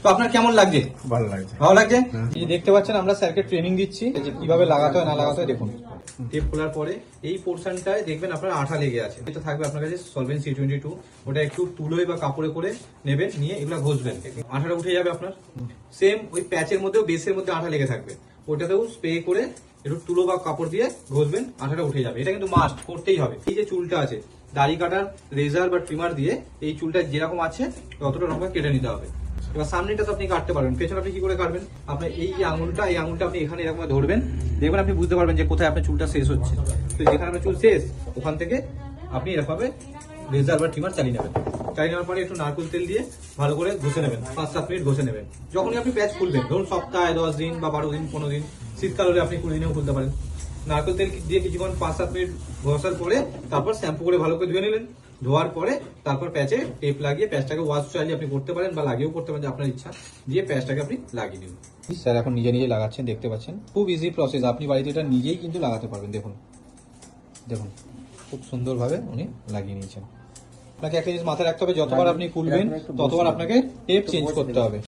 তো আপনার কেমন লাগছে? ভালো লাগছে। ভালো লাগছে। এই দেখতে পাচ্ছেন আমরা স্যারকে ট্রেনিং দিচ্ছি যে কিভাবে লাগাতে হয় না লাগাতে হয়। দেখুন টেপ খোলার পরে এই পোর্শনটায় দেখবেন আপনার আঠা লেগে আছে, এটা থাকবে আপনার কাছে সলভেন্ট C22, ওটা একটু তুলোয় বা কাপড়ে করে নেবেন, নিয়ে এগুলো ঘষবেন, আঠাটা উঠে যাবে আপনার। সেম ওই প্যাচের মধ্যেও বেসের মধ্যে আঠা লেগে থাকবে, ওটাতেও স্প্রে করে একটু তুলো বা কাপড় দিয়ে ঘষবেন, আঠাটা উঠে যাবে। এটা কিন্তু মাস্ট করতেই হবে। এই যে চুলটা আছে, দাড়ি কাটার রেজার বা ট্রিমার দিয়ে এই চুলটা যেরকম আছে ততটা লম্বা কেটে নিতে হবে। এবার সামনেটা তো আপনি কাটতে পারবেন, পেছনে আপনি কি করে কাটবেন? আপনার এই আঙুলটা আপনি এখানে এরকম ধরবেন, দেখবেন আপনি বুঝতে পারবেন যে কোথায় আপনার চুলটা শেষ হচ্ছে। তো যেখানে আপনার চুল শেষ ওখান থেকে আপনি এরকমভাবে রেজার বা ট্রিমার চালিয়ে নেবেন। চালিয়ে নেওয়ার পরে একটু নারকেল তেল দিয়ে ভালো করে ঘষে নেবেন, 5-7 মিনিট ঘষে নেবেন। যখনই আপনি প্যাচ খুলবেন, ধরুন সপ্তাহে 10 দিন বা 12 দিন 15 দিন, শীতকাল হলে আপনি 20 দিনেও খুলতে পারেন। নারকেল তেল দিয়ে কিছুক্ষণ 5-7 মিনিট ঘষার পরে তারপর শ্যাম্পু করে ভালো করে ধুয়ে নিলেন। ধোয়ার পরে তারপর প্যাচে টেপ লাগিয়ে প্যাচটাকে ওয়াশ চাইলে আপনি করতে পারেন বা লাগিয়েও করতে পারেন, আপনার ইচ্ছা, দিয়ে প্যাচটাকে আপনি লাগিয়ে নিন। স্যার এখন নিজে নিজে লাগাচ্ছেন, দেখতে পাচ্ছেন। খুব ইজি প্রসেস, আপনি বাড়িতে এটা নিজেই কিন্তু লাগাতে পারবেন। দেখুন দেখুন খুব সুন্দরভাবে উনি লাগিয়ে নিয়েছেন। আপনাকে একটা জিনিস মাথায় রাখতে হবে, যতবার আপনি খুলবেন ততবার আপনাকে টেপ চেঞ্জ করতে হবে।